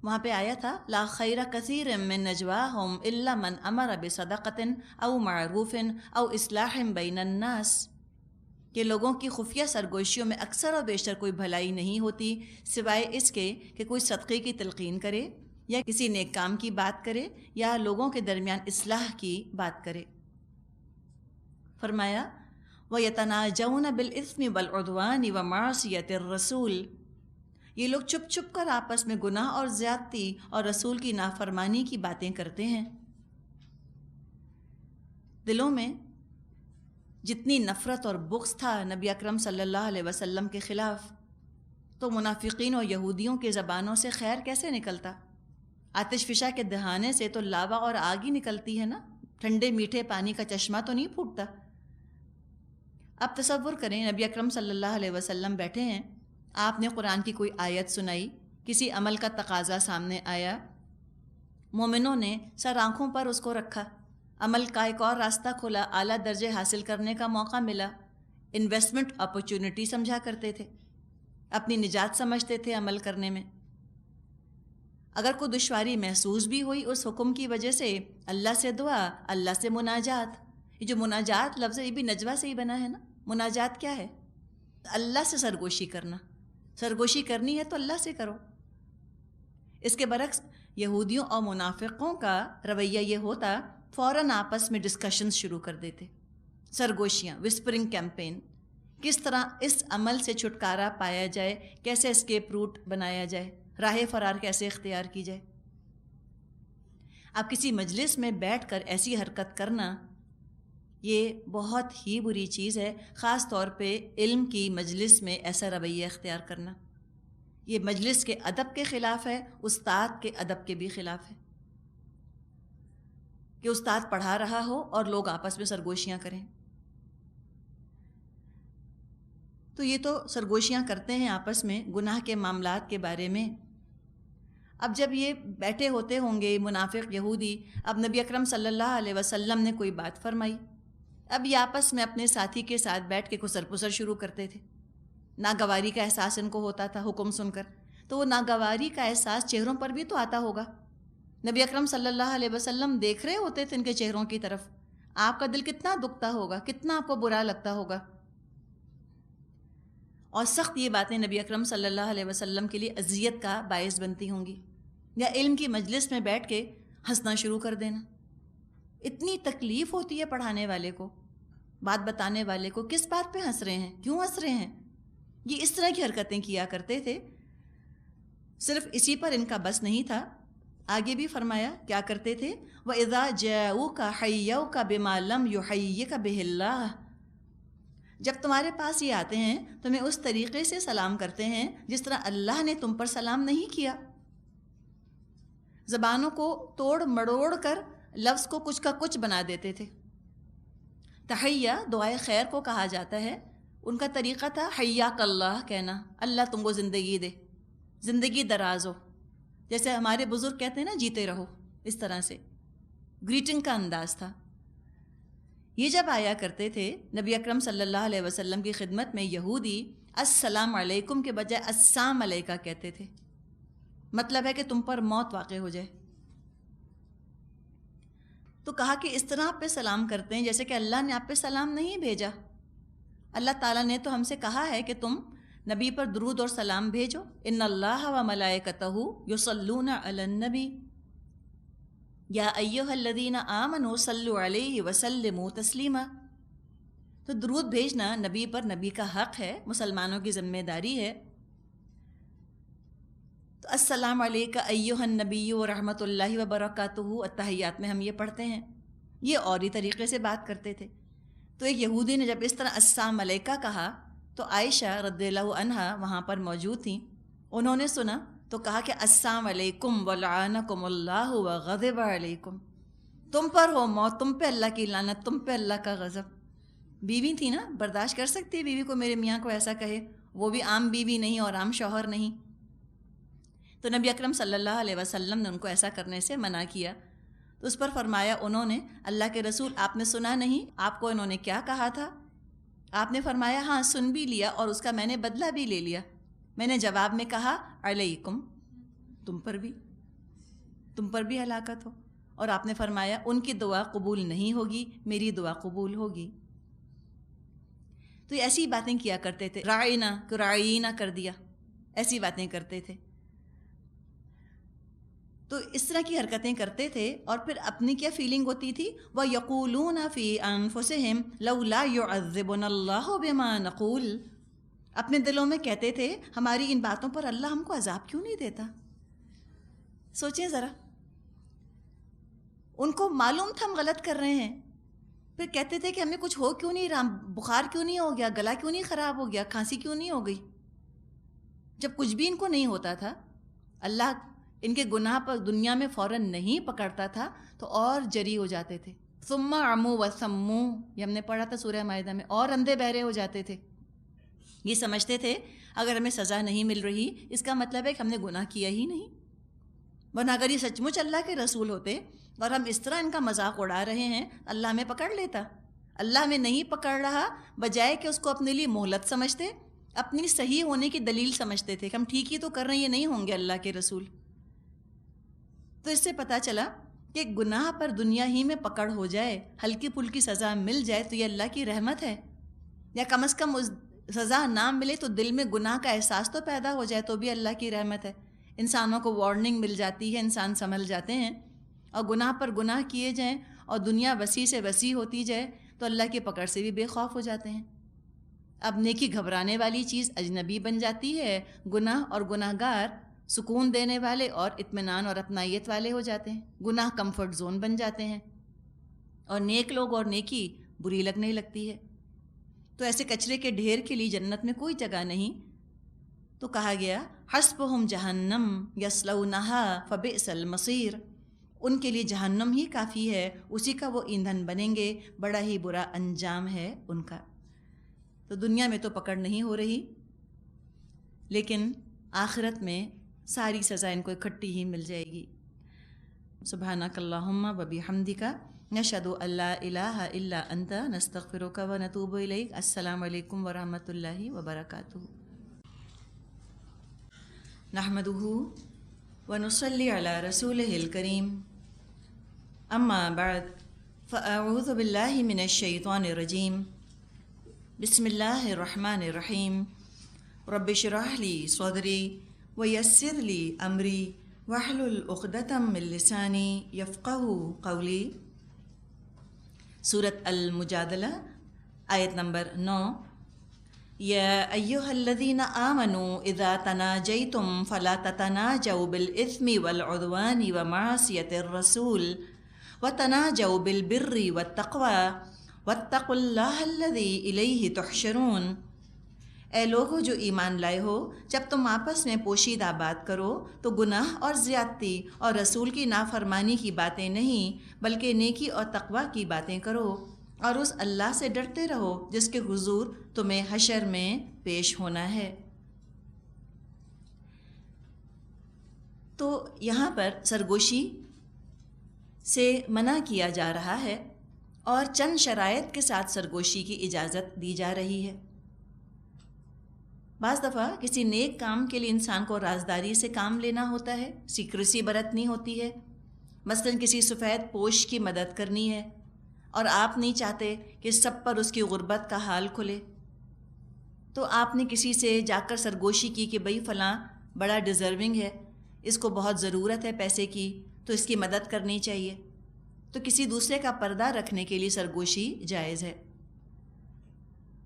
وہاں پہ آیا تھا لا خیر کثیر من نجواہم الا من امر بصدقۃ او معروف او اصلاح بین الناس، کہ لوگوں کی خفیہ سرگوشیوں میں اکثر اور بیشتر کوئی بھلائی نہیں ہوتی سوائے اس کے کہ کوئی صدقے کی تلقین کرے یا کسی نیک کام کی بات کرے یا لوگوں کے درمیان اصلاح کی بات کرے۔ فرمایا وَيَتَنَاجَوْنَ بِالْإِثْمِ وَالْعُدْوَانِ وَمَعْصِيَةِ الرَّسُولِ، یہ لوگ چھپ چھپ کر آپس میں گناہ اور زیادتی اور رسول کی نافرمانی کی باتیں کرتے ہیں۔ دلوں میں جتنی نفرت اور بغض تھا نبی اکرم صلی اللہ علیہ وسلم کے خلاف، تو منافقین اور یہودیوں کے زبانوں سے خیر کیسے نکلتا؟ آتش فشاں کے دہانے سے تو لاوا اور آگ ہی نکلتی ہے نا، ٹھنڈے میٹھے پانی کا چشمہ تو نہیں پھوٹتا۔ اب تصور کریں نبی اکرم صلی اللہ علیہ وسلم بیٹھے ہیں، آپ نے قرآن کی کوئی آیت سنائی، کسی عمل کا تقاضا سامنے آیا، مومنوں نے سر آنکھوں پر اس کو رکھا، عمل کا ایک اور راستہ کھلا، اعلیٰ درجے حاصل کرنے کا موقع ملا، انویسٹمنٹ اپرچونٹی سمجھا کرتے تھے، اپنی نجات سمجھتے تھے عمل کرنے میں۔ اگر کوئی دشواری محسوس بھی ہوئی اس حکم کی وجہ سے، اللہ سے دعا، اللہ سے مناجات۔ یہ جو مناجات لفظ ہے یہ بھی نجوہ سے ہی بنا ہے نا۔ مناجات کیا ہے؟ اللہ سے سرگوشی کرنا، سرگوشی کرنی ہے تو اللہ سے کرو۔ اس کے برعکس یہودیوں اور منافقوں کا رویہ یہ ہوتا، فوراً آپس میں ڈسکشنز شروع کر دیتے، سرگوشیاں، وسپرنگ کیمپین، کس طرح اس عمل سے چھٹکارا پایا جائے، کیسے اسکیپ روٹ بنایا جائے، راہ فرار کیسے اختیار کی جائے۔ اب کسی مجلس میں بیٹھ کر ایسی حرکت کرنا یہ بہت ہی بری چیز ہے، خاص طور پہ علم کی مجلس میں ایسا رویہ اختیار کرنا۔ یہ مجلس کے ادب کے خلاف ہے، استاد کے ادب کے بھی خلاف ہے کہ استاد پڑھا رہا ہو اور لوگ آپس میں سرگوشیاں کریں۔ تو یہ تو سرگوشیاں کرتے ہیں آپس میں گناہ کے معاملات کے بارے میں۔ اب جب یہ بیٹھے ہوتے ہوں گے منافق یہودی، اب نبی اکرم صلی اللہ علیہ وسلم نے کوئی بات فرمائی، اب یہ آپس میں اپنے ساتھی کے ساتھ بیٹھ کے کسر پسر شروع کرتے تھے۔ ناگواری کا احساس ان کو ہوتا تھا حکم سن کر، تو وہ ناگواری کا احساس چہروں پر بھی تو آتا ہوگا۔ نبی اکرم صلی اللہ علیہ وسلم دیکھ رہے ہوتے تھے ان کے چہروں کی طرف، آپ کا دل کتنا دکھتا ہوگا، کتنا آپ کو برا لگتا ہوگا۔ اور سخت یہ باتیں نبی اکرم صلی اللہ علیہ وسلم کے لیے اذیت کا باعث بنتی ہوں گی۔ یا علم کی مجلس میں بیٹھ کے ہنسنا شروع کر دینا، اتنی تکلیف ہوتی ہے پڑھانے والے کو، بات بتانے والے کو، کس بات پہ ہنس رہے ہیں، کیوں ہنس رہے ہیں؟ یہ اس طرح کی حرکتیں کیا کرتے تھے۔ صرف اسی پر ان کا بس نہیں تھا، آگے بھی فرمایا کیا کرتے تھے، وَإِذَا جَاءُوكَ حَيَّوْكَ بِمَا لَمْ يُحَيِّكَ بِهِ اللَّهُ، جب تمہارے پاس یہ آتے ہیں تمہیں اس طریقے سے سلام کرتے ہیں جس طرح اللہ نے تم پر سلام نہیں کیا۔ زبانوں کو توڑ مڑوڑ کر لفظ کو کچھ کا کچھ بنا دیتے تھے۔ تحیہ دعائے خیر کو کہا جاتا ہے، ان کا طریقہ تھا حیاک اللہ کہنا، اللہ تم کو زندگی دے، زندگی دراز ہو، جیسے ہمارے بزرگ کہتے ہیں نا جیتے رہو، اس طرح سے گریٹنگ کا انداز تھا۔ یہ جب آیا کرتے تھے نبی اکرم صلی اللہ علیہ وسلم کی خدمت میں، یہودی السلام علیکم کے بجائے السلام علیکہ کہتے تھے، مطلب ہے کہ تم پر موت واقع ہو جائے۔ تو کہا کہ اس طرح آپ پہ سلام کرتے ہیں جیسے کہ اللہ نے آپ پہ سلام نہیں بھیجا۔ اللہ تعالیٰ نے تو ہم سے کہا ہے کہ تم نبی پر درود اور سلام بھیجو، ان اللہ و ملائکتہ یصلون علی النبی یا ایھا الذین آمنوا صلوا علیہ وسلموا تسلیما۔ تو درود بھیجنا نبی پر نبی کا حق ہے، مسلمانوں کی ذمہ داری ہے۔ تو السلام علیکہ ایھا النبی ورحمۃ اللہ وبرکاتہ التحیات میں ہم یہ پڑھتے ہیں، یہ اور ہی طریقے سے بات کرتے تھے۔ تو ایک یہودی نے جب اس طرح السلام علیکہ کہا تو عائشہ رضی اللہ عنہا وہاں پر موجود تھیں، انہوں نے سنا تو کہا کہ السلام علیکم ولعنکم اللہ وغضب علیکم، تم پر ہو موت، تم پہ اللہ کی لعنت، تم پہ اللہ کا غضب۔ بیوی تھی نا، برداشت کر سکتی ہے بیوی کو میرے میاں کو ایسا کہے، وہ بھی عام بیوی نہیں اور عام شوہر نہیں۔ تو نبی اکرم صلی اللہ علیہ وسلم نے ان کو ایسا کرنے سے منع کیا۔ تو اس پر فرمایا انہوں نے، اللہ کے رسول آپ نے سنا نہیں آپ کو انہوں نے کیا کہا تھا؟ آپ نے فرمایا ہاں سن بھی لیا اور اس کا میں نے بدلہ بھی لے لیا۔ میں نے جواب میں کہا علیکم، تم پر بھی، تم پر بھی ہلاکت ہو. اور آپ نے فرمایا ان کی دعا قبول نہیں ہوگی، میری دعا قبول ہوگی. تو یہ ایسی باتیں کیا کرتے تھے، رائنا کو رائینا کر دیا، ایسی باتیں کرتے تھے. تو اس طرح کی حرکتیں کرتے تھے. اور پھر اپنی کیا فیلنگ ہوتی تھی؟ وَيَقُولُونَ فِي أَنفُسِهِمْ لَوْلَا يُعَذِّبُنَا اللَّهُ بِمَا نَقُولُ، اپنے دلوں میں کہتے تھے ہماری ان باتوں پر اللہ ہم کو عذاب کیوں نہیں دیتا. سوچیں ذرا، ان کو معلوم تھا ہم غلط کر رہے ہیں، پھر کہتے تھے کہ ہمیں کچھ ہو کیوں نہیں رہا، بخار کیوں نہیں ہو گیا، گلا کیوں نہیں خراب ہو گیا، کھانسی کیوں نہیں ہو گئی. جب کچھ بھی ان کو نہیں ہوتا تھا، اللہ ان کے گناہ پر دنیا میں فوراً نہیں پکڑتا تھا تو اور جری ہو جاتے تھے. ثم عموا وصموا، یہ ہم نے پڑھا تھا سورہ مائدہ میں، اور اندھے بہرے ہو جاتے تھے. یہ سمجھتے تھے اگر ہمیں سزا نہیں مل رہی اس کا مطلب ہے کہ ہم نے گناہ کیا ہی نہیں، ورنہ اگر یہ سچ مچ اللہ کے رسول ہوتے اور ہم اس طرح ان کا مذاق اڑا رہے ہیں اللہ ہمیں پکڑ لیتا. اللہ ہمیں نہیں پکڑ رہا، بجائے کہ اس کو اپنے لیے مہلت سمجھتے، اپنی صحیح ہونے کی دلیل سمجھتے تھے کہ ہم ٹھیک ہی تو کر رہے ہیں، یہ نہیں ہوں گے اللہ کے رسول. تو اس سے پتہ چلا کہ گناہ پر دنیا ہی میں پکڑ ہو جائے، ہلکی پھلکی سزا مل جائے تو یہ اللہ کی رحمت ہے، یا کم از کم اس سزا نہ ملے تو دل میں گناہ کا احساس تو پیدا ہو جائے تو بھی اللہ کی رحمت ہے. انسانوں کو وارننگ مل جاتی ہے، انسان سنبھل جاتے ہیں. اور گناہ پر گناہ کیے جائیں اور دنیا وسیع سے وسیع ہوتی جائے تو اللہ کی پکڑ سے بھی بے خوف ہو جاتے ہیں. اب نیکی گھبرانے والی چیز اجنبی بن جاتی ہے، گناہ اور گناہ گار سکون دینے والے اور اطمینان اور اپنائیت والے ہو جاتے ہیں. گناہ کمفرٹ زون بن جاتے ہیں اور نیک لوگ اور نیکی بری لگنے لگتی ہے. تو ایسے کچرے کے ڈھیر کے لیے جنت میں کوئی جگہ نہیں. تو کہا گیا حسبہم جہنم یصلونہا فبئس المصیر، ان کے لیے جہنم ہی کافی ہے، اسی کا وہ ایندھن بنیں گے، بڑا ہی برا انجام ہے ان کا. تو دنیا میں تو پکڑ نہیں ہو رہی، لیکن آخرت میں ساری سزا ان کو اکٹھی ہی مل جائے گی. سبحانک اللہم و بحمدک نشہد ان لا الہ الا انت نستغفرک و نتوب الیک. السلام علیکم ورحمۃ اللہ وبرکاتہ. نحمدہ ونصلی علی رسولہ الکریم. اما بعد فاعوذ باللہ من الشیطان الرجیم. بسم اللہ الرحمن الرحیم. رب اشرح لی صدری ویسر لی امری واحلل عقدۃ من لسانی یفقہوا قولی. سورۃ المجادلہ آیت نمبر 9. یا ایہا الذین آمنوا اذا تناجیتم فلا تتناجوا بالاثم والعدوان ومعصیۃ الرسول وتناجوا بالبر والتقوی واتقوا اللہ الذی الیہ تحشرون. اے لوگو جو ایمان لائے ہو، جب تم آپس میں پوشیدہ بات کرو تو گناہ اور زیادتی اور رسول کی نافرمانی کی باتیں نہیں بلکہ نیکی اور تقوی کی باتیں کرو، اور اس اللہ سے ڈرتے رہو جس کے حضور تمہیں حشر میں پیش ہونا ہے. تو یہاں پر سرگوشی سے منع کیا جا رہا ہے اور چند شرائط کے ساتھ سرگوشی کی اجازت دی جا رہی ہے. بعض دفعہ کسی نیک کام کے لیے انسان کو رازداری سے کام لینا ہوتا ہے، سیکریسی برتنی ہوتی ہے. مثلاً کسی سفید پوش کی مدد کرنی ہے اور آپ نہیں چاہتے کہ سب پر اس کی غربت کا حال کھلے، تو آپ نے کسی سے جا کر سرگوشی کی کہ بھئی فلاں بڑا ڈیزرونگ ہے، اس کو بہت ضرورت ہے پیسے کی، تو اس کی مدد کرنی چاہیے. تو کسی دوسرے کا پردہ رکھنے کے لیے سرگوشی جائز ہے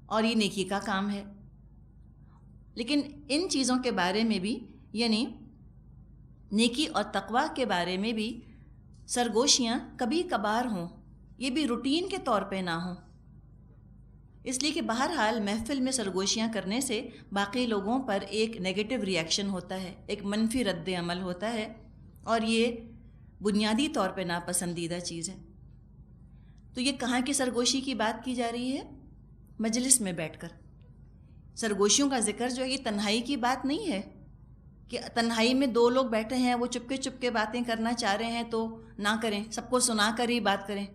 اور یہ نیکی کا کام ہے. لیکن ان چیزوں کے بارے میں بھی، یعنی نیکی اور تقوی کے بارے میں بھی سرگوشیاں کبھی کبھار ہوں، یہ بھی روٹین کے طور پہ نہ ہوں. اس لیے کہ بہرحال محفل میں سرگوشیاں کرنے سے باقی لوگوں پر ایک نیگیٹو ریئیکشن ہوتا ہے، ایک منفی رد عمل ہوتا ہے، اور یہ بنیادی طور پہ ناپسندیدہ چیز ہے. تو یہ کہاں کی سرگوشی کی بات کی جا رہی ہے؟ مجلس میں بیٹھ کر. سرگوشیوں کا ذکر جو ہے یہ تنہائی کی بات نہیں ہے کہ تنہائی میں دو لوگ بیٹھے ہیں، وہ چپ کے باتیں کرنا چاہ رہے ہیں تو نہ کریں، سب کو سنا کر ہی بات کریں.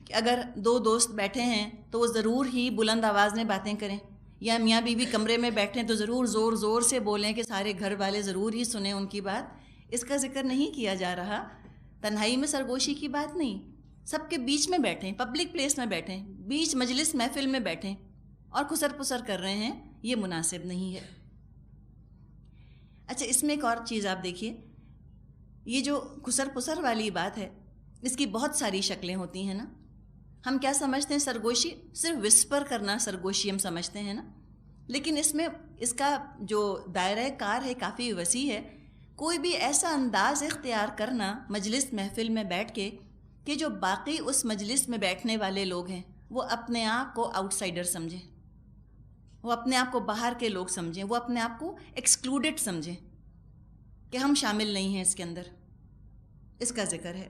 کہ اگر دو دوست بیٹھے ہیں تو وہ ضرور ہی بلند آواز میں باتیں کریں، یا میاں بیوی کمرے میں بیٹھے ہیں تو ضرور زور زور سے بولیں کہ سارے گھر والے ضرور ہی سنیں ان کی بات. اس کا ذکر نہیں کیا جا رہا. تنہائی میں سرگوشی کی بات نہیں، سب کے بیچ میں بیٹھیں، پبلک پلیس میں بیٹھیں، بیچ مجلس محفل میں بیٹھیں اور خسر پسر کر رہے ہیں، یہ مناسب نہیں ہے. اچھا، اس میں ایک اور چیز آپ دیکھیے، یہ جو خسر پسر والی بات ہے اس کی بہت ساری شکلیں ہوتی ہیں نا. ہم کیا سمجھتے ہیں سرگوشی؟ صرف وسپر کرنا سرگوشی ہم سمجھتے ہیں نا، لیکن اس میں اس کا جو دائرہ کار ہے کافی وسیع ہے. کوئی بھی ایسا انداز اختیار کرنا مجلس محفل میں بیٹھ کے کہ جو باقی اس مجلس میں بیٹھنے والے لوگ ہیں وہ اپنے آپ کو آؤٹ سائڈر سمجھیں، وہ اپنے آپ کو باہر کے لوگ سمجھیں، وہ اپنے آپ کو ایکسکلوڈڈ سمجھیں کہ ہم شامل نہیں ہیں اس کے اندر. اس کا ذکر ہے.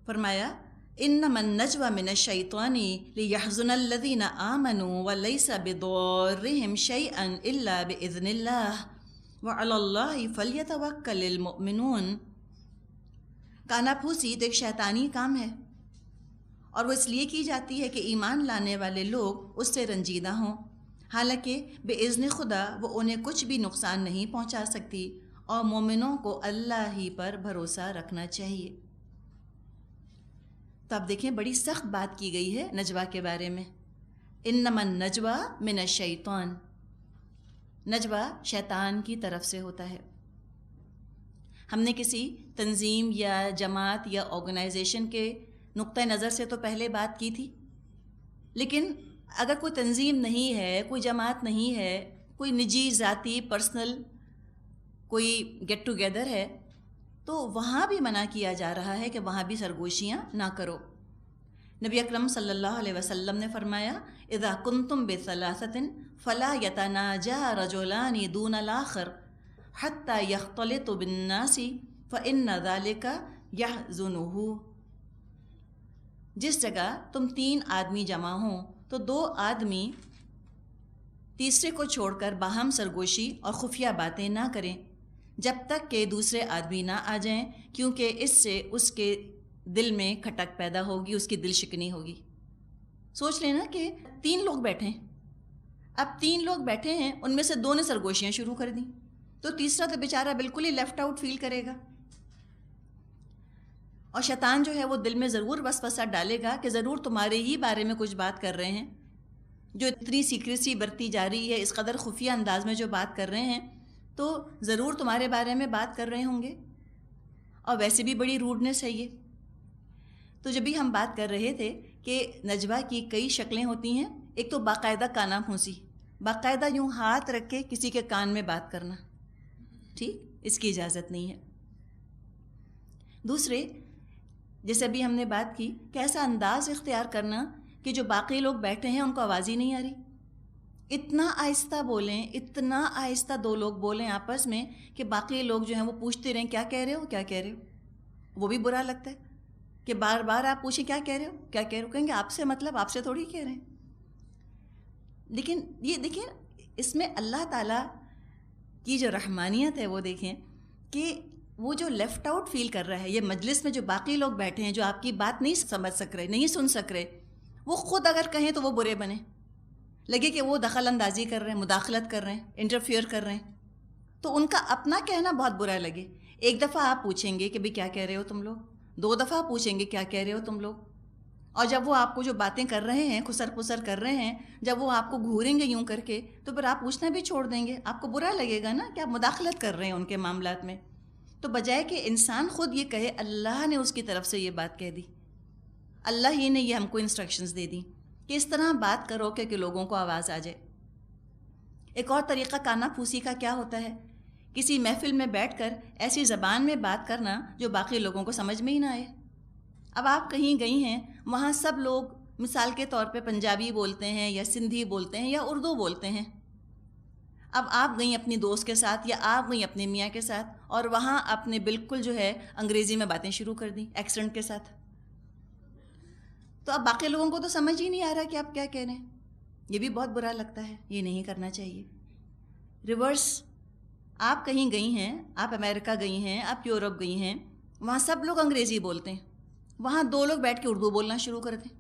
فرمایا انما النجوى من الشیطان لیحزن الذین آمنوا ولیس بضارهم شیئا الا باذن اللہ وعلی اللہ فلیتوکل المؤمنون. کانا پھوسی تو ایک شیطانی کام ہے، اور وہ اس لیے کی جاتی ہے کہ ایمان لانے والے لوگ اس سے رنجیدہ ہوں، حالانکہ باذن خدا وہ انہیں کچھ بھی نقصان نہیں پہنچا سکتی، اور مومنوں کو اللہ ہی پر بھروسہ رکھنا چاہیے. تو آپ دیکھیں بڑی سخت بات کی گئی ہے نجوہ کے بارے میں. انما النجوى من الشیطان، نجوہ شیطان کی طرف سے ہوتا ہے. ہم نے کسی تنظیم یا جماعت یا آرگنائزیشن کے نقطہ نظر سے تو پہلے بات کی تھی، لیکن اگر کوئی تنظیم نہیں ہے، کوئی جماعت نہیں ہے، کوئی نجی ذاتی پرسنل کوئی گیٹ ٹوگیدر ہے، تو وہاں بھی منع کیا جا رہا ہے کہ وہاں بھی سرگوشیاں نہ کرو. نبی اکرم صلی اللہ علیہ وسلم نے فرمایا اذا کنتم بثلاثۃ فلا یتناجا رجلان دون الاخر حتی یختلط بالناس فإن ذلک یحزنہ. جس جگہ تم 3 آدمی جمع ہوں تو 2 آدمی تیسرے کو چھوڑ کر باہم سرگوشی اور خفیہ باتیں نہ کریں جب تک کہ دوسرے آدمی نہ آ جائیں، کیونکہ اس سے اس کے دل میں کھٹک پیدا ہوگی، اس کی دل شکنی ہوگی. سوچ لینا کہ 3 لوگ بیٹھے ہیں، اب 3 لوگ بیٹھے ہیں، ان میں سے 2 نے سرگوشیاں شروع کر دیں، تو تیسرا تو بیچارہ بالکل ہی لیفٹ آؤٹ فیل کرے گا. اور شیطان جو ہے وہ دل میں ضرور وسوسہ ڈالے گا کہ ضرور تمہارے ہی بارے میں کچھ بات کر رہے ہیں، جو اتنی سیکریسی برتی جا رہی ہے، اس قدر خفیہ انداز میں جو بات کر رہے ہیں تو ضرور تمہارے بارے میں بات کر رہے ہوں گے، اور ویسے بھی بڑی روڈنس ہے یہ. تو جب بھی ہم بات کر رہے تھے کہ نجوہ کی کئی شکلیں ہوتی ہیں. ایک تو باقاعدہ کانا پھونسی، باقاعدہ یوں ہاتھ رکھ کے کسی کے کان میں بات کرنا، ٹھیک، اس کی اجازت نہیں ہے. دوسرے، جیسے ابھی ہم نے بات کی کہ ایسا انداز اختیار کرنا کہ جو باقی لوگ بیٹھے ہیں ان کو آواز ہی نہیں آ رہی، اتنا آہستہ بولیں، اتنا آہستہ 2 لوگ بولیں آپس میں کہ باقی لوگ جو ہیں وہ پوچھتے رہیں کیا کہہ رہے ہو کیا کہہ رہے ہو. وہ بھی برا لگتا ہے کہ بار بار آپ پوچھیں کیا کہہ رہے ہو کیا کہہ رہے ہو، کہیں گے آپ سے مطلب آپ سے تھوڑی کہہ رہے ہیں. لیکن یہ دیکھیں اس میں اللہ تعالیٰ کی جو رحمانیت ہے وہ دیکھیں کہ وہ جو لیفٹ آؤٹ فیل کر رہا ہے، یہ مجلس میں جو باقی لوگ بیٹھے ہیں جو آپ کی بات نہیں سمجھ سک رہے، نہیں سن سک رہے، وہ خود اگر کہیں تو وہ برے بنے، لگے کہ وہ دخل اندازی کر رہے ہیں، مداخلت کر رہے ہیں، انٹرفیئر کر رہے ہیں، تو ان کا اپنا کہنا بہت برا لگے. ایک دفعہ آپ پوچھیں گے کہ بھئی کیا کہہ رہے ہو تم لوگ، 2 دفعہ پوچھیں گے کیا کہہ رہے ہو تم لوگ، اور جب وہ آپ کو جو باتیں کر رہے ہیں، خسر پسر کر رہے ہیں، جب وہ آپ کو گھوریں گے یوں کر کے تو پھر آپ پوچھنا بھی چھوڑ دیں گے. آپ کو برا لگے گا نا کہ آپ مداخلت کر رہے ہیں ان کے معاملات میں. تو بجائے کہ انسان خود یہ کہے، اللہ نے اس کی طرف سے یہ بات کہہ دی، اللہ ہی نے یہ ہم کو انسٹرکشنز دے دی کہ اس طرح بات کرو کہ لوگوں کو آواز آ جائے. ایک اور طریقہ کانا پھوسی کا کیا ہوتا ہے، کسی محفل میں بیٹھ کر ایسی زبان میں بات کرنا جو باقی لوگوں کو سمجھ میں ہی نہ آئے. اب آپ کہیں گئی ہیں، وہاں سب لوگ مثال کے طور پہ پنجابی بولتے ہیں یا سندھی بولتے ہیں یا اردو بولتے ہیں. اب آپ گئیں اپنی دوست کے ساتھ یا آپ گئیں اپنے میاں کے ساتھ، اور وہاں آپ نے بالکل جو ہے انگریزی میں باتیں شروع کر دیں ایکسنٹ کے ساتھ، تو اب باقی لوگوں کو تو سمجھ ہی نہیں آ رہا کہ آپ کیا کہہ رہے ہیں. یہ بھی بہت برا لگتا ہے، یہ نہیں کرنا چاہیے. ریورس، آپ کہیں گئی ہیں، آپ امریکہ گئی ہیں، آپ یورپ گئی ہیں، وہاں سب لوگ انگریزی بولتے ہیں، وہاں 2 لوگ بیٹھ کے اردو بولنا شروع کر دیں،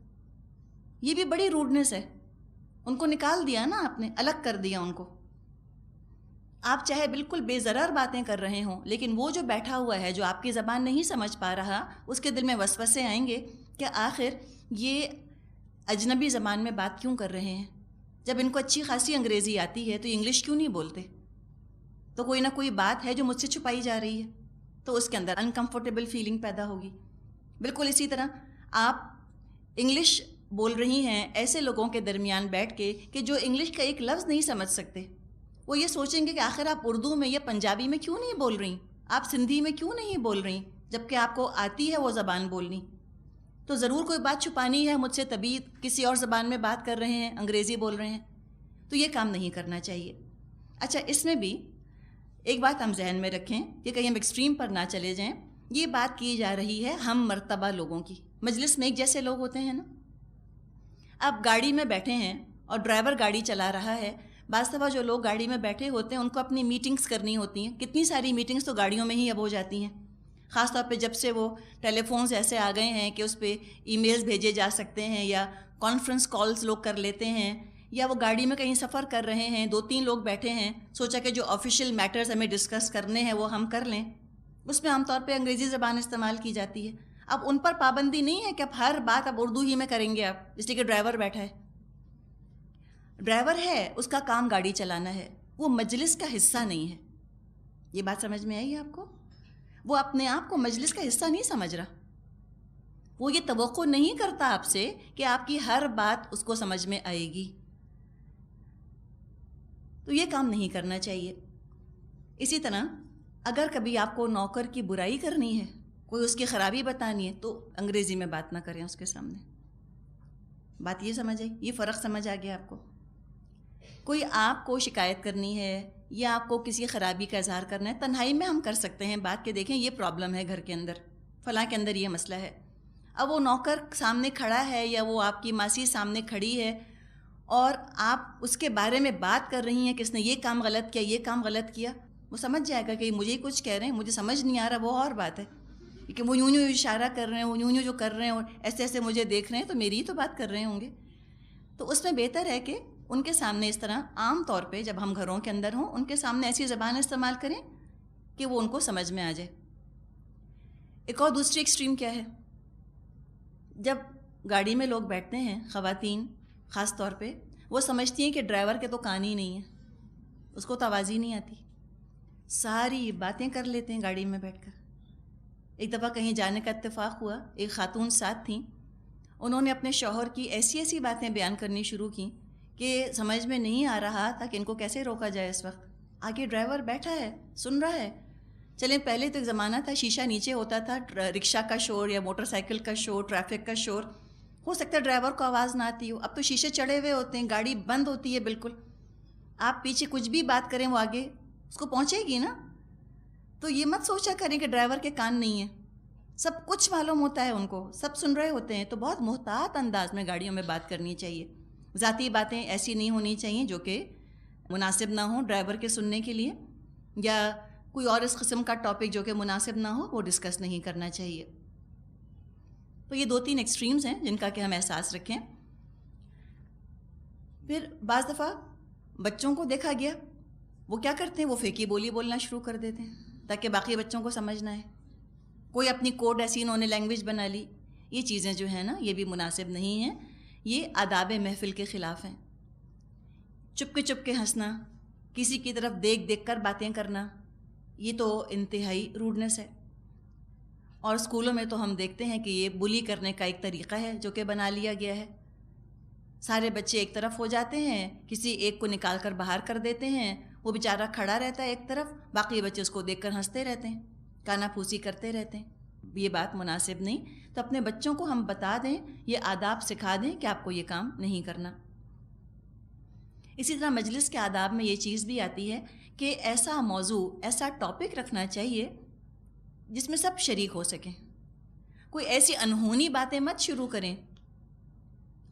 یہ بھی بڑی روڈنس ہے. ان کو نکال دیا نا آپ نے، الگ کر دیا ان کو. آپ چاہے بالکل بے ضرر باتیں کر رہے ہوں، لیکن وہ جو بیٹھا ہوا ہے جو آپ کی زبان نہیں سمجھ پا رہا، اس کے دل میں وسوسے آئیں گے کہ آخر یہ اجنبی زبان میں بات کیوں کر رہے ہیں؟ جب ان کو اچھی خاصی انگریزی آتی ہے تو انگلش کیوں نہیں بولتے؟ تو کوئی نہ کوئی بات ہے جو مجھ سے چھپائی جا رہی ہے، تو اس کے اندر انکمفرٹیبل فیلنگ پیدا ہوگی۔ بالکل اسی طرح آپ انگلش بول رہی ہیں ایسے لوگوں کے درمیان بیٹھ کے کہ جو انگلش کا ایک لفظ نہیں سمجھ سکتے، وہ یہ سوچیں گے کہ آخر آپ اردو میں یا پنجابی میں کیوں نہیں بول رہی، آپ سندھی میں کیوں نہیں بول رہی، جبکہ آپ کو آتی ہے وہ زبان بولنی۔ تو ضرور کوئی بات چھپانی ہے مجھ سے، تبھی کسی اور زبان میں بات کر رہے ہیں، انگریزی بول رہے ہیں، تو یہ کام نہیں کرنا چاہیے۔ اچھا، اس میں بھی ایک بات ہم ذہن میں رکھیں کہ کہیں ہم ایکسٹریم پر نہ چلے جائیں۔ یہ بات کی جا رہی ہے ہم مرتبہ لوگوں کی، مجلس میں ایک جیسے لوگ ہوتے ہیں نا۔ آپ گاڑی میں بیٹھے ہیں اور ڈرائیور گاڑی چلا رہا ہے، بعض دفعہ جو لوگ گاڑی میں بیٹھے ہوتے ہیں ان کو اپنی میٹنگز کرنی ہوتی ہیں، کتنی ساری میٹنگز تو گاڑیوں میں ہی اب ہو جاتی ہیں، خاص طور پہ جب سے وہ ٹیلی فونز ایسے آ گئے ہیں کہ اس پہ ای میلز بھیجے جا سکتے ہیں یا کانفرنس کالز لوگ کر لیتے ہیں، یا وہ گاڑی میں کہیں سفر کر رہے ہیں، 2-3 لوگ بیٹھے ہیں، سوچا کہ جو آفیشیل میٹرز ہمیں ڈسکس کرنے ہیں وہ ہم کر لیں، اس میں عام طور پہ انگریزی زبان استعمال کی جاتی ہے۔ اب ان پر پابندی نہیں ہے کہ اب ہر بات اب اردو ہی میں کریں گے آپ، اس لیے کہ ڈرائیور بیٹھا ہے۔ ڈرائیور ہے، اس کا کام گاڑی چلانا ہے، وہ مجلس کا حصہ نہیں ہے۔ یہ بات سمجھ میں آئی آپ کو؟ وہ اپنے آپ کو مجلس کا حصہ نہیں سمجھ رہا، وہ یہ توقع نہیں کرتا آپ سے کہ آپ کی ہر بات اس کو سمجھ میں آئے گی، تو یہ کام نہیں کرنا چاہیے۔ اسی طرح اگر کبھی آپ کو نوکر کی برائی کرنی ہے، کوئی اس کی خرابی بتانی ہے، تو انگریزی میں بات نہ کریں اس کے سامنے۔ بات یہ سمجھ آئی؟ یہ فرق سمجھ آ گیا آپ کو؟ کوئی آپ کو شکایت کرنی ہے یا آپ کو کسی خرابی کا اظہار کرنا ہے، تنہائی میں ہم کر سکتے ہیں بات کہ دیکھیں یہ پرابلم ہے گھر کے اندر، فلاں کے اندر یہ مسئلہ ہے۔ اب وہ نوکر سامنے کھڑا ہے یا وہ آپ کی ماسی سامنے کھڑی ہے اور آپ اس کے بارے میں بات کر رہی ہیں کہ اس نے یہ کام غلط کیا، یہ کام غلط کیا، وہ سمجھ جائے گا کہ مجھے ہی کچھ کہہ رہے ہیں، مجھے سمجھ نہیں آ رہا، وہ اور بات ہے کہ وہ یوں اشارہ کر رہے ہیں، وہ یوں جو کر رہے ہیں اور ایسے ایسے مجھے دیکھ رہے ہیں، تو میری ہی تو بات کر رہے ہوں گے۔ تو اس میں بہتر ہے کہ ان کے سامنے اس طرح عام طور پہ جب ہم گھروں کے اندر ہوں ان کے سامنے ایسی زبان استعمال کریں کہ وہ ان کو سمجھ میں آ جائے۔ ایک اور دوسری ایکسٹریم کیا ہے، جب گاڑی میں لوگ بیٹھتے ہیں، خواتین خاص طور پہ، وہ سمجھتی ہیں کہ ڈرائیور کے تو کان ہی نہیں ہیں، اس کو تو آواز ہی نہیں آتی، ساری باتیں کر لیتے ہیں گاڑی میں بیٹھ کر۔ ایک دفعہ کہیں جانے کا اتفاق ہوا، ایک خاتون ساتھ تھیں، انہوں نے اپنے شوہر کی ایسی ایسی باتیں بیان کرنی شروع کی کہ سمجھ میں نہیں آ رہا تھا کہ ان کو کیسے روکا جائے۔ اس وقت آگے ڈرائیور بیٹھا ہے، سن رہا ہے۔ چلیں پہلے تو ایک زمانہ تھا شیشہ نیچے ہوتا تھا، رکشہ کا شور یا موٹر سائیکل کا شور، ٹریفک کا شور، ہو سکتا ہے ڈرائیور کو آواز نہ آتی ہو، اب تو شیشے چڑھے ہوئے ہوتے ہیں، گاڑی بند ہوتی ہے بالکل، آپ پیچھے کچھ بھی بات کریں وہ آگے اس کو پہنچے گی نا۔ تو یہ مت سوچا کریں کہ ڈرائیور کے کان نہیں ہیں، سب کچھ معلوم ہوتا ہے ان کو، سب سن رہے ہوتے ہیں، تو بہت محتاط انداز میں گاڑیوں میں بات کرنی چاہیے۔ ذاتی باتیں ایسی نہیں ہونی چاہیے جو کہ مناسب نہ ہوں ڈرائیور کے سننے کے لیے، یا کوئی اور اس قسم کا ٹاپک جو کہ مناسب نہ ہو وہ ڈسکس نہیں کرنا چاہیے۔ تو یہ 2-3 ایکسٹریمز ہیں جن کا کہ ہم احساس رکھیں۔ پھر بعض دفعہ بچوں کو دیکھا گیا، وہ کیا کرتے ہیں، وہ فیکی بولی بولنا شروع کر دیتے ہیں تاکہ باقی بچوں کو سمجھنا ہے، کوئی اپنی کوڈ ایسی انہوں نے لینگویج بنا لی۔ یہ چیزیں جو ہیں نا یہ بھی مناسب نہیں ہیں، یہ آداب محفل کے خلاف ہیں۔ چپ کے ہنسنا، کسی کی طرف دیکھ دیکھ کر باتیں کرنا، یہ تو انتہائی روڈنس ہے، اور اسکولوں میں تو ہم دیکھتے ہیں کہ یہ بلی کرنے کا ایک طریقہ ہے جو کہ بنا لیا گیا ہے۔ سارے بچے ایک طرف ہو جاتے ہیں، کسی ایک کو نکال کر باہر کر دیتے ہیں، وہ بیچارہ کھڑا رہتا ہے ایک طرف، باقی بچے اس کو دیکھ کر ہنستے رہتے ہیں، کانا پھوسی کرتے رہتے ہیں۔ یہ بات مناسب نہیں، تو اپنے بچوں کو ہم بتا دیں، یہ آداب سکھا دیں کہ آپ کو یہ کام نہیں کرنا۔ اسی طرح مجلس کے آداب میں یہ چیز بھی آتی ہے کہ ایسا موضوع، ایسا ٹاپک رکھنا چاہیے جس میں سب شریک ہو سکیں، کوئی ایسی انہونی باتیں مت شروع کریں،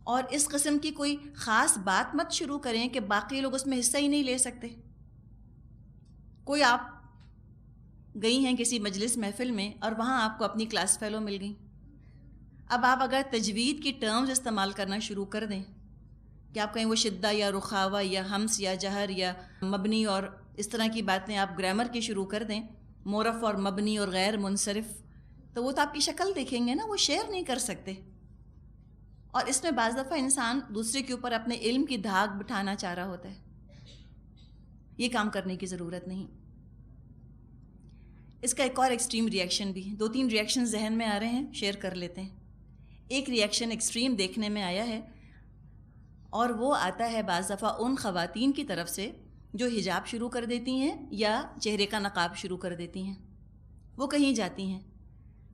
اور اس قسم کی کوئی خاص بات مت شروع کریں کہ باقی لوگ اس میں حصہ ہی نہیں لے سکتے۔ کوئی آپ گئی ہیں کسی مجلس محفل میں اور وہاں آپ کو اپنی کلاس فیلو مل گئی، اب آپ اگر تجوید کی ٹرمز استعمال کرنا شروع کر دیں کہ آپ کہیں وہ شدہ یا رخاوہ یا ہمس یا جہر یا مبنی اور اس طرح کی باتیں آپ گرامر کی شروع کر دیں، مورف اور مبنی اور غیر منصرف، تو وہ تو آپ کی شکل دیکھیں گے نا، وہ شیئر نہیں کر سکتے۔ اور اس میں بعض دفعہ انسان دوسرے کے اوپر اپنے علم کی دھاگ بٹھانا چاہ رہا ہوتا ہے، یہ کام کرنے کی ضرورت نہیں۔ اس کا ایک اور ایکسٹریم ریئیکشن بھی ہے، 2-3 ریئیکشن ذہن میں آ رہے ہیں، شیئر کر لیتے ہیں۔ ایک ریئیکشن ایکسٹریم دیکھنے میں آیا ہے، اور وہ آتا ہے بعض دفعہ ان خواتین کی طرف سے جو حجاب شروع کر دیتی ہیں یا چہرے کا نقاب شروع کر دیتی ہیں۔ وہ کہیں جاتی ہیں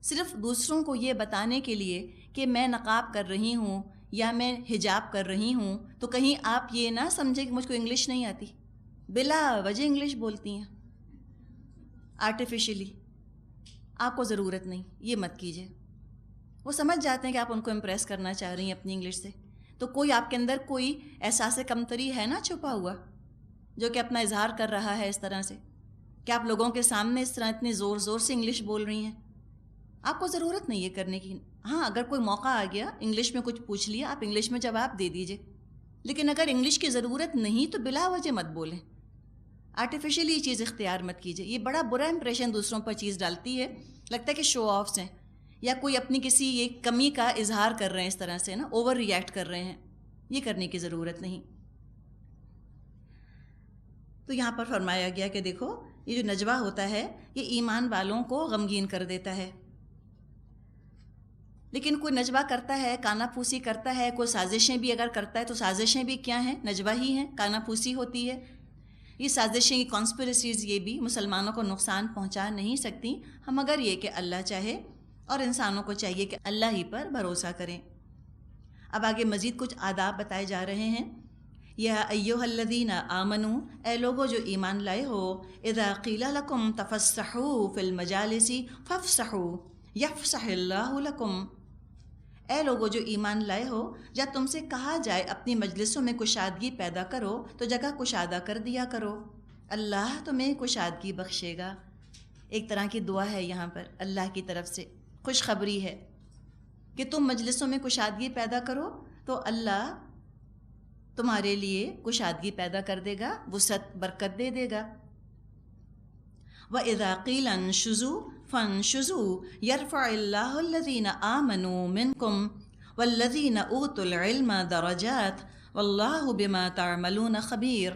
صرف دوسروں کو یہ بتانے کے لیے کہ میں نقاب کر رہی ہوں یا میں حجاب کر رہی ہوں، تو کہیں آپ یہ نہ سمجھیں کہ مجھ کو انگلش نہیں آتی، بلا وجہ انگلش بولتی ہیں آرٹیفیشلی، آپ کو ضرورت نہیں، یہ مت کیجیے۔ وہ سمجھ جاتے ہیں کہ آپ ان کو امپریس کرنا چاہ رہی ہیں اپنی انگلش سے، تو کوئی آپ کے اندر کوئی احساس کمتری ہے نا چھپا ہوا، جو کہ اپنا اظہار کر رہا ہے اس طرح سے کہ آپ لوگوں کے سامنے اس طرح اتنی زور زور سے انگلش بول رہی ہیں۔ آپ کو ضرورت نہیں یہ کرنے کی۔ ہاں، اگر کوئی موقع آ گیا انگلش میں کچھ پوچھ لیا، آپ انگلش میں جواب دے دیجئے، لیکن اگر انگلش کی ضرورت نہیں تو بلا وجہ مت بولیں، آرٹیفیشلی یہ چیز اختیار مت کیجیے۔ یہ بڑا برا امپریشن دوسروں پر چیز ڈالتی ہے، لگتا ہے کہ شو آفس ہیں یا کوئی اپنی کسی ایک کمی کا اظہار کر رہے ہیں، اس طرح سے نا اوور ری ایکٹ کر رہے ہیں، یہ کرنے کی ضرورت نہیں۔ تو یہاں پر فرمایا گیا کہ دیکھو یہ جو نجوہ ہوتا ہے یہ ایمان والوں کو غمگین کر دیتا ہے، لیکن کوئی نجوہ کرتا ہے، کانا پھوسی کرتا ہے، کوئی سازشیں بھی اگر کرتا ہے تو سازشیں بھی کیا ہیں؟ نجوہ ہی ہیں، کانا پھوسی ہوتی ہے۔ یہ سازشیں، یہ کانسپریسیز، یہ بھی مسلمانوں کو نقصان پہنچا نہیں سکتی، ہم اگر یہ کہ اللہ چاہے، اور انسانوں کو چاہیے کہ اللہ ہی پر بھروسہ کریں۔ اب آگے مزید کچھ آداب بتائے جا رہے ہیں۔ یا ایھا الذین آمنوا، اے لوگو جو ایمان لائے ہو، اذا قیل لکم تفسحوا فی المجالس فافسحوا یفسح اللہ لکم، اے لوگو جو ایمان لائے ہو، جب تم سے کہا جائے اپنی مجلسوں میں کشادگی پیدا کرو تو جگہ کشادہ کر دیا کرو، اللہ تمہیں کشادگی بخشے گا۔ ایک طرح کی دعا ہے یہاں پر، اللہ کی طرف سے خوشخبری ہے کہ تم مجلسوں میں کشادگی پیدا کرو تو اللہ تمہارے لیے کشادگی پیدا کر دے گا، وسعت برکت دے دے گا۔ وَإِذَا قِيلَ انشُزُوا فَانشُزُوا يَرْفَعِ اللَّهُ الَّذِينَ آمَنُوا مِنكُمْ وَالَّذِينَ أُوتُوا الْعِلْمَ دَرَجَاتٍ وَاللَّهُ بِمَا تَعْمَلُونَ خَبِيرٌ۔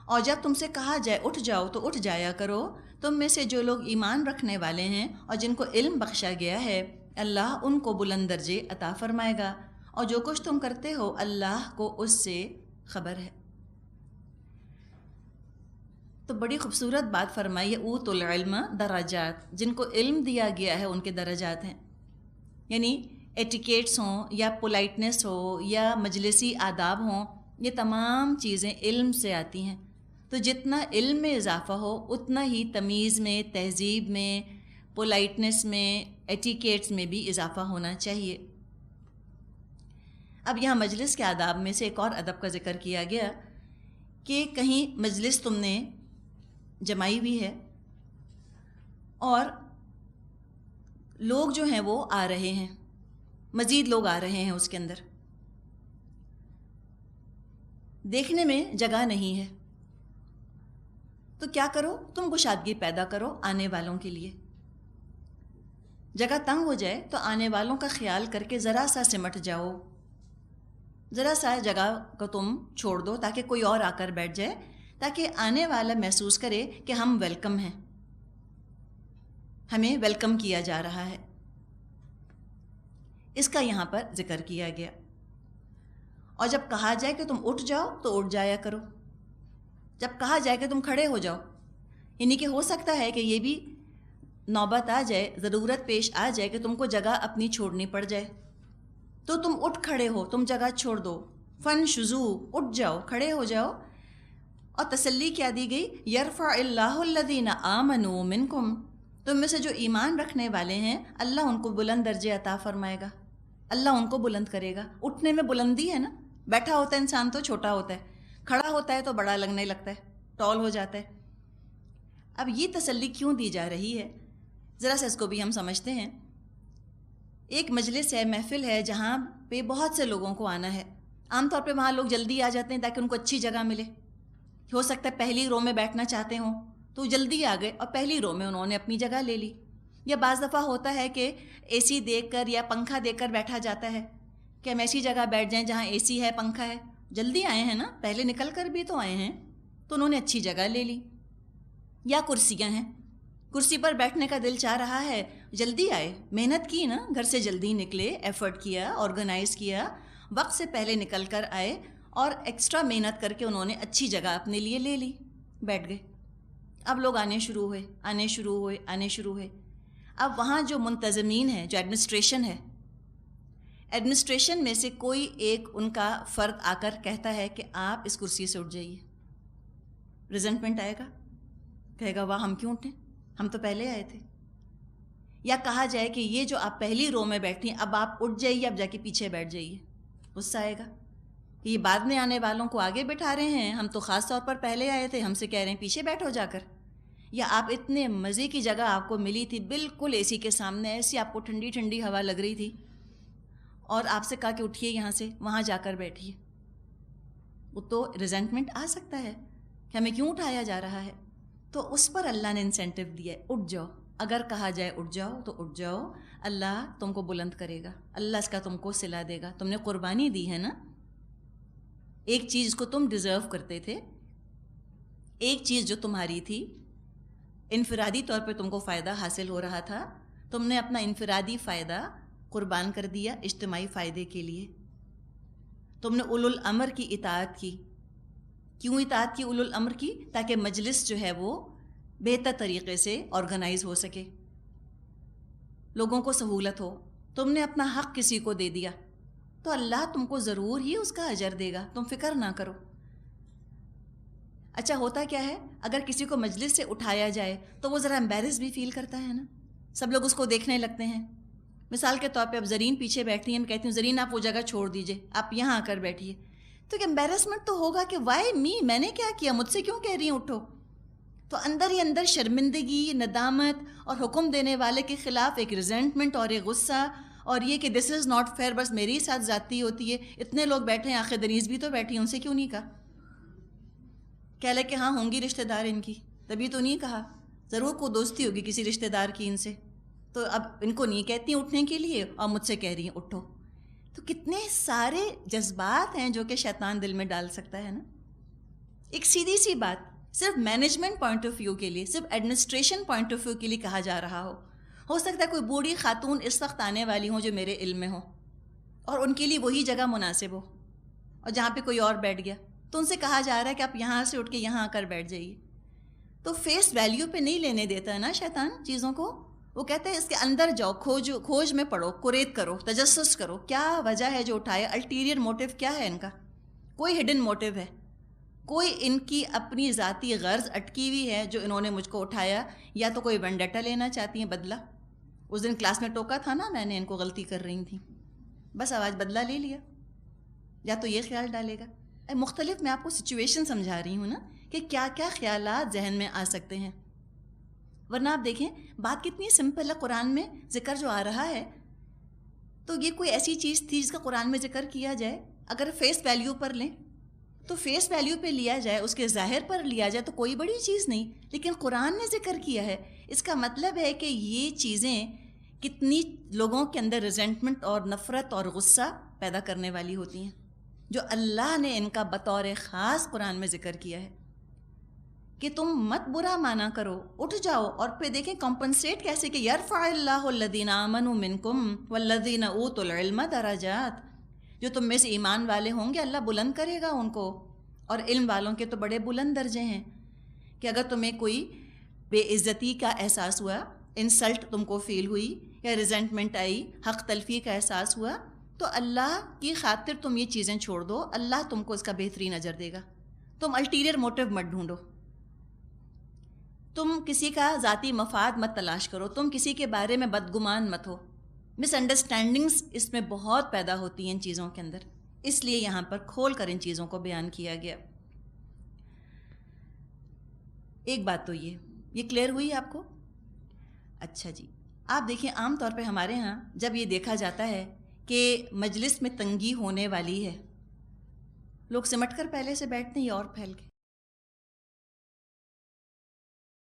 اور جب تم سے کہا جائے اٹھ جاؤ تو اٹھ جایا کرو، تم میں سے جو لوگ ایمان رکھنے والے ہیں اور جن کو علم بخشا گیا ہے، اللہ ان کو بلند درجے عطا فرمائے گا، اور جو کچھ تم کرتے ہو اللہ کو اس سے خبر ہے۔ تو بڑی خوبصورت بات فرمائی ہے، اوت العلم درجات، جن کو علم دیا گیا ہے ان کے درجات ہیں، یعنی ایٹیکیٹس ہوں یا پولائٹنس ہو یا مجلسی آداب ہوں، یہ تمام چیزیں علم سے آتی ہیں۔ تو جتنا علم میں اضافہ ہو اتنا ہی تمیز میں، تہذیب میں، پولائٹنس میں، ایٹیکیٹس میں بھی اضافہ ہونا چاہیے۔ اب یہاں مجلس کے آداب میں سے ایک اور ادب کا ذکر کیا گیا کہ کہیں مجلس تم نے جمائی ہوئی ہے اور لوگ جو ہیں وہ آ رہے ہیں، مزید لوگ آ رہے ہیں اس کے اندر، دیکھنے میں جگہ نہیں ہے، تو کیا کرو؟ تم کشادگی پیدا کرو آنے والوں کے لیے۔ جگہ تنگ ہو جائے تو آنے والوں کا خیال کر کے ذرا سا سمٹ جاؤ، ذرا سا جگہ کو تم چھوڑ دو تاکہ کوئی اور آ کر بیٹھ جائے، تاکہ آنے والا محسوس کرے کہ ہم ویلکم ہیں، ہمیں ویلکم کیا جا رہا ہے۔ اس کا یہاں پر ذکر کیا گیا۔ اور جب کہا جائے کہ تم اٹھ جاؤ تو اٹھ جایا کرو، جب کہا جائے کہ تم کھڑے ہو جاؤ، یعنی کہ ہو سکتا ہے کہ یہ بھی نوبت آ جائے، ضرورت پیش آ جائے کہ تم کو جگہ اپنی چھوڑنی پڑ جائے، تو تم اٹھ کھڑے ہو، تم جگہ چھوڑ دو، فنشزوا، اٹھ جاؤ، کھڑے ہو جاؤ۔ اور تسلی کیا دی گئی؟ یرفع اللہ الذین آمنوا منکم، تم میں سے جو ایمان رکھنے والے ہیں اللہ ان کو بلند درجے عطا فرمائے گا، اللہ ان کو بلند کرے گا۔ اٹھنے میں بلندی ہے نا، بیٹھا ہوتا ہے انسان تو چھوٹا ہوتا ہے، کھڑا ہوتا ہے تو بڑا لگنے لگتا ہے، ٹال ہو جاتا ہے۔ اب یہ تسلی کیوں دی جا رہی ہے؟ ذرا سا اس کو بھی ہم سمجھتے ہیں۔ ایک مجلس ہے، محفل ہے، جہاں پہ بہت سے لوگوں کو آنا ہے، عام طور پہ وہاں لوگ جلدی آ جاتے ہیں تاکہ ان کو اچھی جگہ ملے، ہو سکتا ہے پہلی رو میں بیٹھنا چاہتے ہوں تو جلدی آ گئے اور پہلی رو میں انہوں نے اپنی جگہ لے لی. یا بعض دفعہ ہوتا ہے کہ اے سی دیکھ کر یا پنکھا دیکھ کر بیٹھا جاتا ہے کہ ہم ایسی جگہ بیٹھ جائیں جہاں اے سی ہے, پنکھا ہے. جلدی آئے ہیں نا, پہلے نکل کر بھی تو آئے ہیں, تو انہوں نے اچھی جگہ لے لی. یا کرسیاں ہیں, کرسی پر بیٹھنے کا دل چاہ رہا ہے, جلدی آئے, محنت کی نا, گھر سے جلدی نکلے, ایفرٹ کیا, آرگنائز کیا, وقت سے پہلے نکل کر آئے اور ایکسٹرا محنت کر کے انہوں نے اچھی جگہ اپنے لیے لے لی, بیٹھ گئے. اب لوگ آنے شروع ہوئے. اب وہاں جو منتظمین ہیں, جو ایڈمنسٹریشن ہے, ایڈمنسٹریشن میں سے کوئی ایک ان کا فرد آ کر کہتا ہے کہ آپ اس کرسی سے اٹھ جائیے. ریزنٹمنٹ آئے گا, کہے گا واہ ہم کیوں اٹھیں, ہم تو پہلے آئے تھے. یا کہا جائے کہ یہ جو آپ پہلی رو میں بیٹھی ہیں اب آپ اٹھ جائیے, اب جا کے پیچھے بیٹھ جائیے, غصہ آئے گا کہ یہ بعد میں آنے والوں کو آگے بٹھا رہے ہیں, ہم تو خاص طور پر پہلے آئے تھے, ہم سے کہہ رہے ہیں پیچھے بیٹھو جا کر. یا آپ اتنے مزے کی جگہ آپ کو ملی تھی, بالکل اے سی کے سامنے, ایسی آپ کو ٹھنڈی ٹھنڈی ہوا لگ رہی تھی, اور آپ سے کہا کہ اٹھیے یہاں سے, وہاں جا کر بیٹھیے. وہ تو ریزنٹمنٹ آ سکتا ہے کہ ہمیں کیوں اٹھایا جا رہا ہے. تو اس پر اللہ نے انسینٹیو دیا ہے, اٹھ جاؤ. اگر کہا جائے اٹھ جاؤ تو اٹھ جاؤ, اللہ تم کو بلند کرے گا, اللہ اس کا تم کو صلہ دے گا. تم نے قربانی دی ہے نا, ایک چیز کو تم ڈیزرو کرتے تھے, ایک چیز جو تمہاری تھی, انفرادی طور پہ تم کو فائدہ حاصل ہو رہا تھا, تم نے اپنا انفرادی فائدہ قربان کر دیا اجتماعی فائدے کے لیے. تم نے اولو الامر کی اطاعت کی. کیوں اطاعت کی اولو الامر کی؟ تاکہ مجلس جو ہے وہ بہتر طریقے سے آرگنائز ہو سکے, لوگوں کو سہولت ہو. تم نے اپنا حق کسی کو دے دیا تو اللہ تم کو ضرور ہی اس کا اجر دے گا, تم فکر نہ کرو. اچھا ہوتا کیا ہے, اگر کسی کو مجلس سے اٹھایا جائے تو وہ ذرا امبیرس بھی فیل کرتا ہے نا, سب لوگ اس کو دیکھنے لگتے ہیں. مثال کے طور پہ اب زرین پیچھے بیٹھی ہیں, میں کہتی ہوں زرین آپ وہ جگہ چھوڑ دیجئے, آپ یہاں آ کر بیٹھیے, تو ایک امبیرسمنٹ تو ہوگا کہ وائی می, میں نے کیا کیا, مجھ سے کیوں کہہ رہی ہوں اٹھو. تو اندر ہی اندر شرمندگی, ندامت اور حکم دینے والے کے خلاف ایک ریزنٹمنٹ اور ایک غصہ, اور یہ کہ دس از ناٹ فیئر, بس میرے ہی ساتھ زیادتی ہوتی ہے, اتنے لوگ بیٹھے ہیں, آخر دنیز بھی تو بیٹھی ہیں, ان سے کیوں نہیں کہا. کہہ لے کہ ہاں ہوں گی رشتہ دار ان کی, تبھی تو نہیں کہا, ضرور کوئی دوستی ہوگی کسی رشتہ دار کی ان سے, تو اب ان کو نہیں کہتی ہیں اٹھنے کے لیے اور مجھ سے کہہ رہی ہیں اٹھو. تو کتنے سارے جذبات ہیں جو کہ شیطان دل میں ڈال سکتا ہے نا. ایک سیدھی سی بات, صرف مینجمنٹ پوائنٹ آف ویو کے لیے, صرف ایڈمنسٹریشن پوائنٹ آف ویو کے لیے کہا جا رہا ہو سکتا ہے کوئی بوڑھی خاتون اس وقت آنے والی ہوں جو میرے علم میں ہوں, اور ان کے لیے وہی جگہ مناسب ہو, اور جہاں پہ کوئی اور بیٹھ گیا تو ان سے کہا جا رہا ہے کہ آپ یہاں سے اٹھ کے یہاں آ کر بیٹھ جائیے. تو فیس ویلیو پہ نہیں لینے دیتا ہے نا شیطان چیزوں کو. وہ کہتے ہیں اس کے اندر جاؤ, کھوج میں پڑھو, قریت کرو, تجسس کرو, کیا وجہ ہے جو اٹھائے, الٹیریئر موٹیو کیا ہے ان کا. کوئی ہڈن موٹیو ہے, کوئی ان کی اپنی ذاتی غرض اٹکی ہوئی ہے جو انہوں نے مجھ کو اٹھایا, یا تو کوئی وینڈیٹا لینا چاہتی ہیں, بدلہ. اس دن کلاس میں ٹوکا تھا نا میں نے, ان کو غلطی کر رہی تھیں, بس آواز بدلہ لے لیا, یا تو یہ خیال ڈالے گا. مختلف میں آپ کو سچویشن سمجھا رہی ہوں نا کہ کیا کیا خیالات ذہن میں آ سکتے ہیں. ورنہ آپ دیکھیں بات کتنی سمپل ہے, قرآن میں ذکر جو آ رہا ہے تو یہ کوئی ایسی چیز تھی جس کا قرآن میں ذکر کیا جائے, اگر فیس ویلیو پر لیں تو فیس ویلیو پہ لیا جائے, اس کے ظاہر پر لیا جائے تو کوئی بڑی چیز نہیں, لیکن قرآن نے ذکر کیا ہے. اس کا مطلب ہے کہ یہ چیزیں کتنی لوگوں کے اندر ریزنٹمنٹ اور نفرت اور غصہ پیدا کرنے والی ہوتی ہیں, جو اللہ نے ان کا بطور خاص قرآن میں ذکر کیا ہے کہ تم مت برا مانا کرو, اٹھ جاؤ. اور پھر دیکھیں کمپنسیٹ کیسے, کہ یرفع اللہ الذین آمنوا منکم والذین اوتوا العلم درجات, جو تم میں سے ایمان والے ہوں گے اللہ بلند کرے گا ان کو, اور علم والوں کے تو بڑے بلند درجے ہیں. کہ اگر تمہیں کوئی بے عزتی کا احساس ہوا, انسلٹ تم کو فیل ہوئی, یا ریزنٹمنٹ آئی, حق تلفی کا احساس ہوا, تو اللہ کی خاطر تم یہ چیزیں چھوڑ دو, اللہ تم کو اس کا بہترین اجر دے گا. تم الٹیریئر موٹیو مت ڈھونڈو, تم کسی کا ذاتی مفاد مت تلاش کرو, تم کسی کے بارے میں بدگمان مت ہو. مس انڈرسٹینڈنگس اس میں بہت پیدا ہوتی ہیں ان چیزوں کے اندر, اس لیے یہاں پر کھول کر ان چیزوں کو بیان کیا گیا. ایک بات تو یہ کلیئر ہوئی آپ کو. اچھا جی, آپ دیکھیں عام طور پہ ہمارے ہاں جب یہ دیکھا جاتا ہے کہ مجلس میں تنگی ہونے والی ہے, لوگ سمٹ کر پہلے سے بیٹھتے ہیں یا اور پھیل کے,